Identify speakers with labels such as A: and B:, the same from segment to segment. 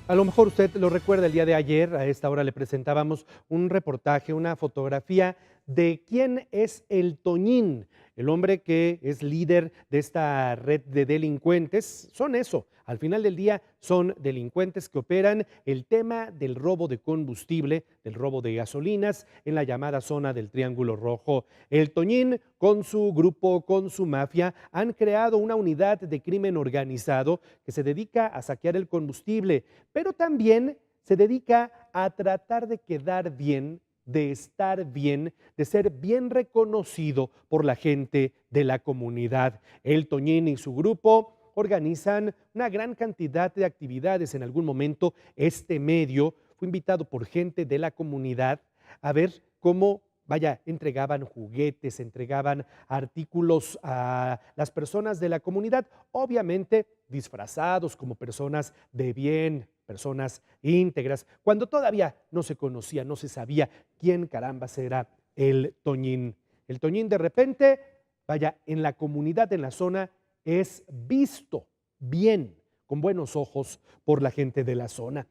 A: A lo mejor usted lo recuerda, el día de ayer, a esta hora le presentábamos un reportaje, una fotografía de quién es el Toñín, el hombre que es líder de esta red de delincuentes. Son eso, al final del día son delincuentes que operan el tema del robo de combustible, del robo de gasolinas en la llamada zona del Triángulo Rojo. El Toñín, con su grupo, con su mafia, han creado una unidad de crimen organizado que se dedica a saquear el combustible, pero también se dedica a tratar de quedar bien, de estar bien, de ser bien reconocido por la gente de la comunidad. El Toñín y su grupo organizan una gran cantidad de actividades. En algún momento este medio fue invitado por gente de la comunidad a ver cómo, vaya, entregaban juguetes, entregaban artículos a las personas de la comunidad, obviamente disfrazados como personas de bien, personas íntegras, cuando todavía no se conocía, no se sabía quién carambas era el Toñín. El Toñín de repente, vaya, en la comunidad, en la zona, es visto bien, con buenos ojos por la gente de la zona.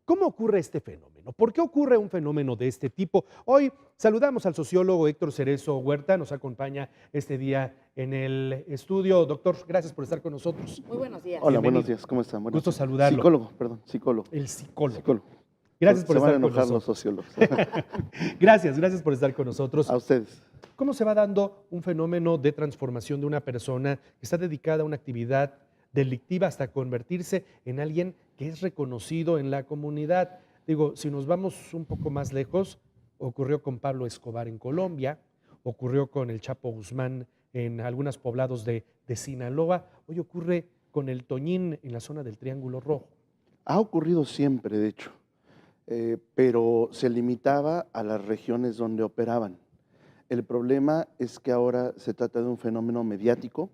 A: ¿Cómo ocurre este fenómeno? ¿Por qué ocurre un fenómeno de este tipo? Hoy saludamos al sociólogo Héctor Cerezo Huerta, nos acompaña este día en el estudio. Doctor, gracias por estar con nosotros.
B: Muy buenos días.
C: Hola, buenos
A: Bienvenido.
C: días, ¿cómo están? Buenos
A: Gusto
C: días.
A: saludarlo.
C: Psicólogo, perdón, psicólogo.
A: El psicólogo.
C: Psicólogo.
A: Gracias por
C: Se van a
A: estar con
C: enojar los
A: nosotros.
C: sociólogos.
A: Gracias por estar con nosotros.
C: A ustedes.
A: ¿Cómo se va dando un fenómeno de transformación de una persona que está dedicada a una actividad delictiva hasta convertirse en alguien que es reconocido en la comunidad? Digo, si nos vamos un poco más lejos, ocurrió con Pablo Escobar en Colombia, ocurrió con el Chapo Guzmán en algunos poblados de Sinaloa, hoy ocurre con el Toñín en la zona del Triángulo Rojo.
C: Ha ocurrido siempre, de hecho, pero se limitaba a las regiones donde operaban. El problema es que ahora se trata de un fenómeno mediático,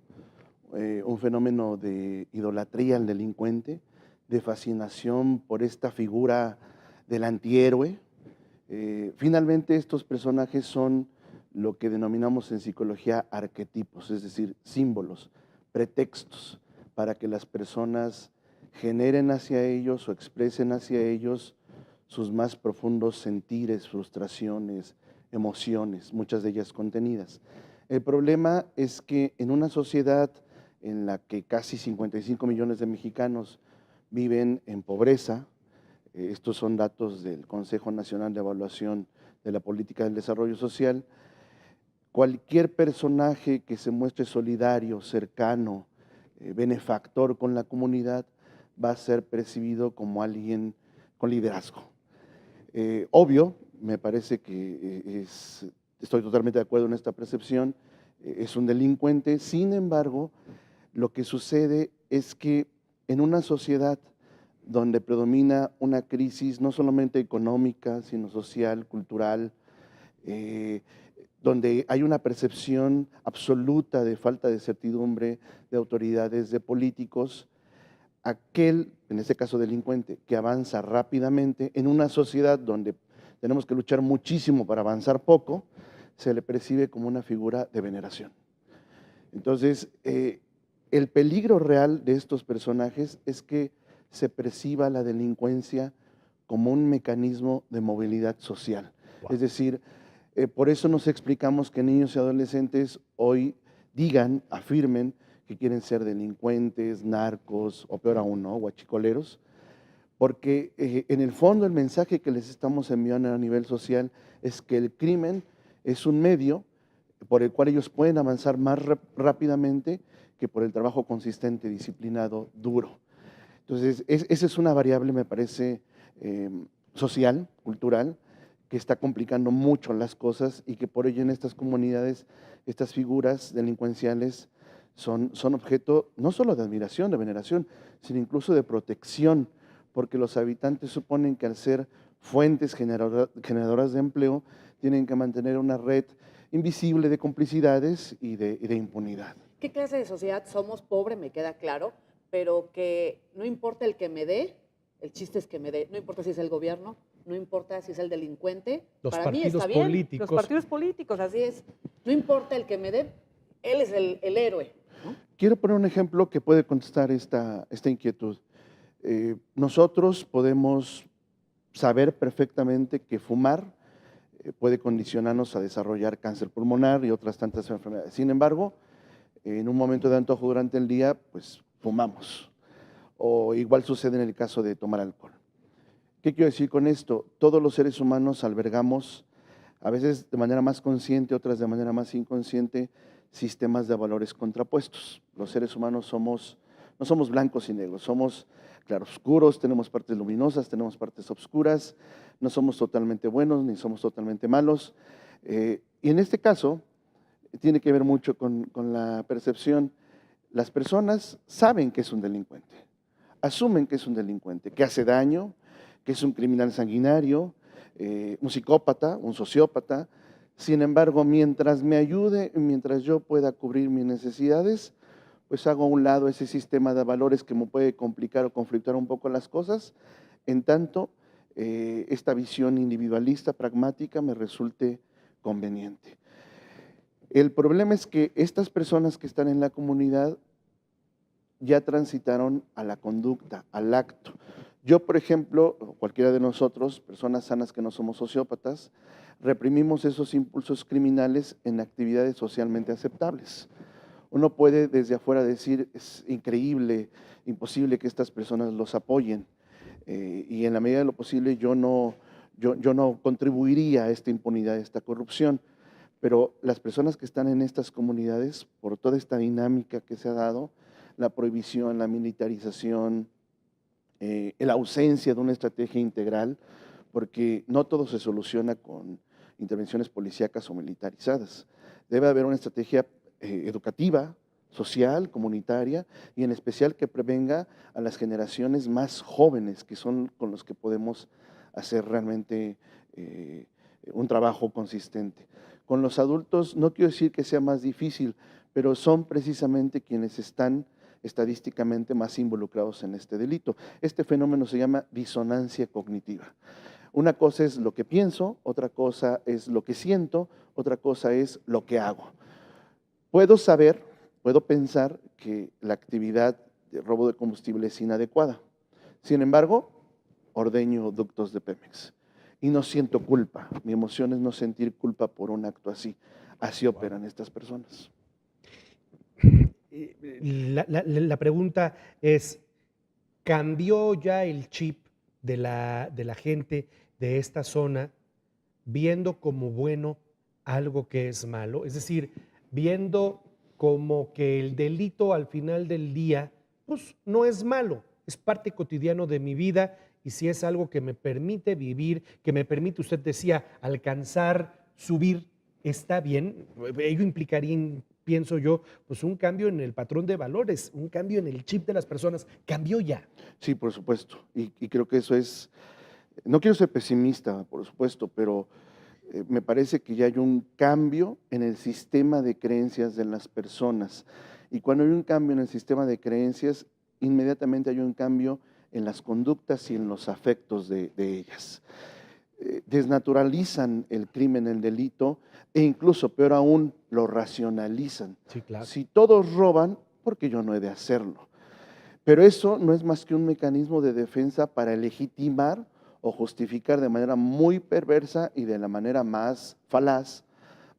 C: un fenómeno de idolatría al delincuente, de fascinación por esta figura del antihéroe. Finalmente, estos personajes son lo que denominamos en psicología arquetipos, es decir, símbolos, pretextos para que las personas generen hacia ellos o expresen hacia ellos sus más profundos sentires, frustraciones, emociones, muchas de ellas contenidas. El problema es que en una sociedad en la que casi 55 millones de mexicanos viven en pobreza, estos son datos del Consejo Nacional de Evaluación de la Política del Desarrollo Social, cualquier personaje que se muestre solidario, cercano, benefactor con la comunidad, va a ser percibido como alguien con liderazgo. Obvio, me parece que estoy totalmente de acuerdo en esta percepción, es un delincuente. Sin embargo, lo que sucede es que en una sociedad donde predomina una crisis no solamente económica, sino social, cultural, donde hay una percepción absoluta de falta de certidumbre de autoridades, de políticos, aquel, en este caso delincuente, que avanza rápidamente en una sociedad donde tenemos que luchar muchísimo para avanzar poco, se le percibe como una figura de veneración. Entonces, el peligro real de estos personajes es que se perciba la delincuencia como un mecanismo de movilidad social. Wow. Es decir, por eso nos explicamos que niños y adolescentes hoy digan, afirmen que quieren ser delincuentes, narcos o peor aún, ¿no?, guachicoleros, porque en el fondo el mensaje que les estamos enviando a nivel social es que el crimen es un medio por el cual ellos pueden avanzar más rápidamente que por el trabajo consistente, disciplinado, duro. Entonces, esa es una variable, me parece, social, cultural, que está complicando mucho las cosas y que por ello en estas comunidades, estas figuras delincuenciales son objeto no solo de admiración, de veneración, sino incluso de protección, porque los habitantes suponen que al ser fuentes generadoras de empleo, tienen que mantener una red invisible de complicidades y de impunidad.
B: ¿Qué clase de sociedad somos? Pobre, me queda claro, pero que no importa el que me dé, el chiste es que me dé, no importa si es el gobierno, no importa si es el delincuente, para mí está bien.
A: Políticos.
B: Los partidos políticos, así es. No importa el que me dé, él es el héroe, ¿no?
C: Quiero poner un ejemplo que puede contestar esta inquietud. Nosotros podemos saber perfectamente que fumar puede condicionarnos a desarrollar cáncer pulmonar y otras tantas enfermedades. Sin embargo, en un momento de antojo durante el día, pues fumamos. O igual sucede en el caso de tomar alcohol. ¿Qué quiero decir con esto? Todos los seres humanos albergamos, a veces de manera más consciente, otras de manera más inconsciente, sistemas de valores contrapuestos. Los seres humanos no somos blancos y negros, somos claroscuros, tenemos partes luminosas, tenemos partes oscuras, no somos totalmente buenos ni somos totalmente malos. Y en este caso, tiene que ver mucho con la percepción. Las personas saben que es un delincuente, asumen que es un delincuente, que hace daño, que es un criminal sanguinario, un psicópata, un sociópata. Sin embargo, mientras me ayude, mientras yo pueda cubrir mis necesidades, pues hago a un lado ese sistema de valores que me puede complicar o conflictuar un poco las cosas, en tanto esta visión individualista, pragmática, me resulte conveniente. El problema es que estas personas que están en la comunidad ya transitaron a la conducta, al acto. Yo, por ejemplo, cualquiera de nosotros, personas sanas que no somos sociópatas, reprimimos esos impulsos criminales en actividades socialmente aceptables. Uno puede desde afuera decir, es increíble, imposible que estas personas los apoyen, y en la medida de lo posible yo no contribuiría a esta impunidad, a esta corrupción. Pero las personas que están en estas comunidades, por toda esta dinámica que se ha dado, la prohibición, la militarización, la ausencia de una estrategia integral, porque no todo se soluciona con intervenciones policíacas o militarizadas. Debe haber una estrategia educativa, social, comunitaria, y en especial que prevenga a las generaciones más jóvenes, que son con los que podemos hacer realmente un trabajo consistente. Con los adultos no quiero decir que sea más difícil, pero son precisamente quienes están estadísticamente más involucrados en este delito. Este fenómeno se llama disonancia cognitiva. Una cosa es lo que pienso, otra cosa es lo que siento, otra cosa es lo que hago. Puedo saber, puedo pensar que la actividad de robo de combustible es inadecuada. Sin embargo, ordeño ductos de Pemex y no siento culpa. Mi emoción es no sentir culpa por un acto así. Así operan estas personas.
A: La pregunta es, ¿cambió ya el chip de la gente de esta zona viendo como bueno algo que es malo? Es decir, viendo como que el delito al final del día, pues no es malo, es parte cotidiano de mi vida y si es algo que me permite vivir, que me permite, usted decía, alcanzar, subir, está bien. Ello implicaría, pienso yo, pues un cambio en el patrón de valores, un cambio en el chip de las personas. Cambió ya.
C: Sí, por supuesto. Y creo que eso es, no quiero ser pesimista, por supuesto, pero me parece que ya hay un cambio en el sistema de creencias de las personas. Y cuando hay un cambio en el sistema de creencias, inmediatamente hay un cambio en las conductas y en los afectos de ellas. Desnaturalizan el crimen, el delito, e incluso, peor aún, lo racionalizan.
A: Sí, claro.
C: Si todos roban, ¿por qué yo no he de hacerlo? Pero eso no es más que un mecanismo de defensa para legitimar o justificar de manera muy perversa y de la manera más falaz,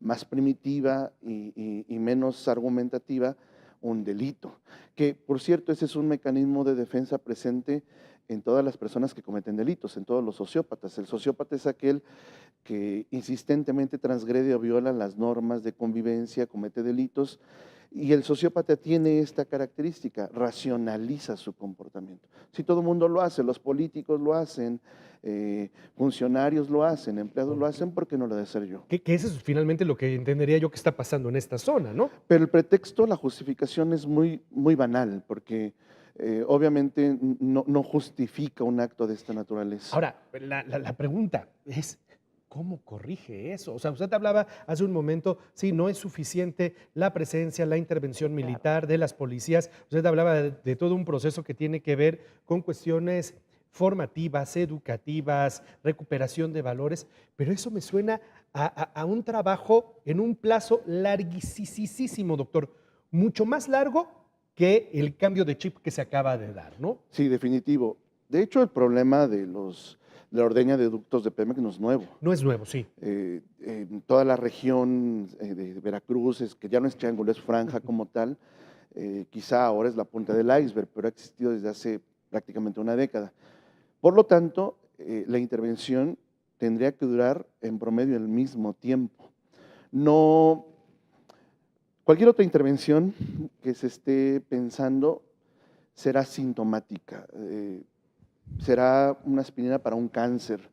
C: más primitiva y menos argumentativa un delito. Que, por cierto, ese es un mecanismo de defensa presente en todas las personas que cometen delitos, en todos los sociópatas. El sociópata es aquel que insistentemente transgrede o viola las normas de convivencia, comete delitos, y el sociópata tiene esta característica, racionaliza su comportamiento. Si todo el mundo lo hace, los políticos lo hacen, funcionarios lo hacen, empleados lo hacen, ¿por qué no lo he de hacer yo?
A: Que eso es finalmente lo que entendería yo que está pasando en esta zona, ¿no?
C: Pero el pretexto, la justificación es muy, muy banal, porque obviamente no justifica un acto de esta naturaleza.
A: Ahora, la pregunta es, ¿cómo corrige eso? O sea, usted hablaba hace un momento, sí, no es suficiente la presencia, la intervención militar de las policías. Usted hablaba de todo un proceso que tiene que ver con cuestiones formativas, educativas, recuperación de valores, pero eso me suena a un trabajo en un plazo larguísimo, doctor, mucho más largo que el cambio de chip que se acaba de dar, ¿no?
C: Sí, definitivo. De hecho, el problema de la ordeña de ductos de Pemex no es nuevo.
A: No es nuevo, sí.
C: En toda la región de Veracruz, que ya no es triángulo, es franja como tal, quizá ahora es la punta del iceberg, pero ha existido desde hace prácticamente una década. Por lo tanto, la intervención tendría que durar en promedio el mismo tiempo. No, cualquier otra intervención que se esté pensando será sintomática, será una aspirina para un cáncer,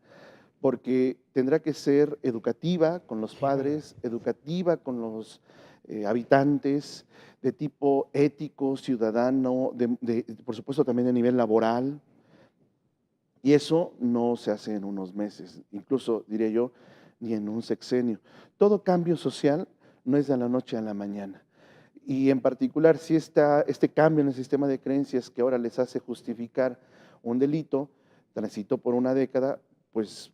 C: porque tendrá que ser educativa con los padres, educativa con los habitantes, de tipo ético, ciudadano, por supuesto también a nivel laboral, y eso no se hace en unos meses, incluso diría yo, ni en un sexenio. Todo cambio social no es de la noche a la mañana. Y en particular, si este cambio en el sistema de creencias que ahora les hace justificar un delito, transitó por una década, pues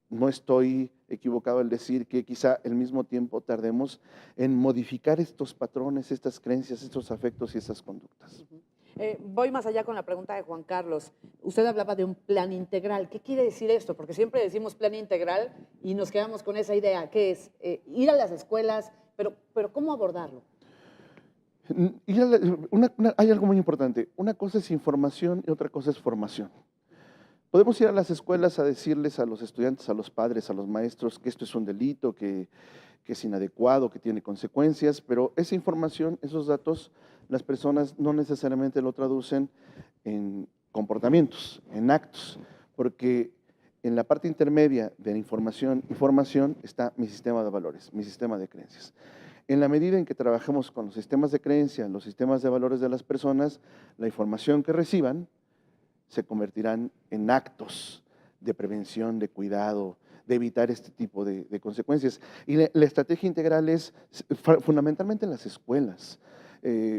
C: no estoy equivocado al decir que quizá al mismo tiempo tardemos en modificar estos patrones, estas creencias, estos afectos y esas conductas.
B: Voy más allá con la pregunta de Juan Carlos. Usted hablaba de un plan integral. ¿Qué quiere decir esto? Porque siempre decimos plan integral y nos quedamos con esa idea, que es ir a las escuelas, pero ¿cómo abordarlo?
C: Hay algo muy importante. Una cosa es información y otra cosa es formación. Podemos ir a las escuelas a decirles a los estudiantes, a los padres, a los maestros que esto es un delito, que es inadecuado, que tiene consecuencias, pero esa información, esos datos, las personas no necesariamente lo traducen en comportamientos, en actos, porque en la parte intermedia de la información y formación está mi sistema de valores, mi sistema de creencias. En la medida en que trabajemos con los sistemas de creencia, los sistemas de valores de las personas, la información que reciban se convertirán en actos de prevención, de cuidado, de evitar este tipo de consecuencias. Y la estrategia integral es fundamentalmente en las escuelas,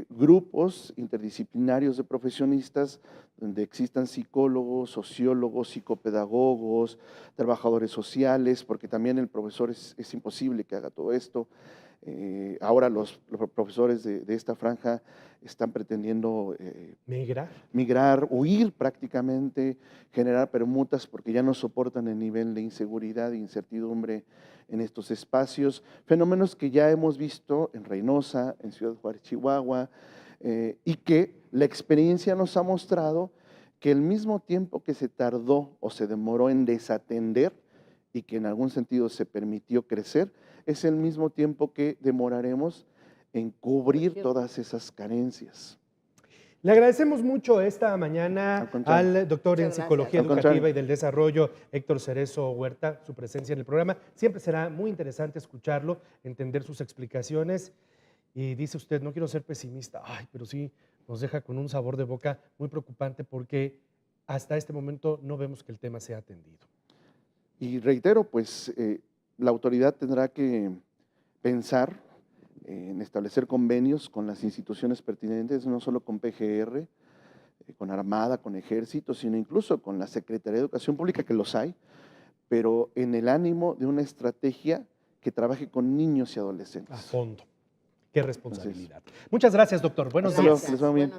C: grupos interdisciplinarios de profesionistas donde existan psicólogos, sociólogos, psicopedagogos, trabajadores sociales, porque también el profesor es imposible que haga todo esto. Ahora los profesores de esta franja están pretendiendo migrar, huir prácticamente, generar permutas porque ya no soportan el nivel de inseguridad e incertidumbre en estos espacios. Fenómenos que ya hemos visto en Reynosa, en Ciudad Juárez, Chihuahua, y que la experiencia nos ha mostrado que el mismo tiempo que se tardó o se demoró en desatender y que en algún sentido se permitió crecer, es el mismo tiempo que demoraremos en cubrir todas esas carencias.
A: Le agradecemos mucho esta mañana al doctor en Psicología Educativa y del Desarrollo, Héctor Cerezo Huerta, su presencia en el programa. Siempre será muy interesante escucharlo, entender sus explicaciones. Y dice usted, no quiero ser pesimista, pero sí nos deja con un sabor de boca muy preocupante porque hasta este momento no vemos que el tema sea atendido.
C: Y reitero, pues la autoridad tendrá que pensar en establecer convenios con las instituciones pertinentes, no solo con PGR, con Armada, con Ejército, sino incluso con la Secretaría de Educación Pública, que los hay, pero en el ánimo de una estrategia que trabaje con niños y adolescentes.
A: A fondo. Qué responsabilidad. Muchas gracias, doctor. Buenos días.
C: Les va bien.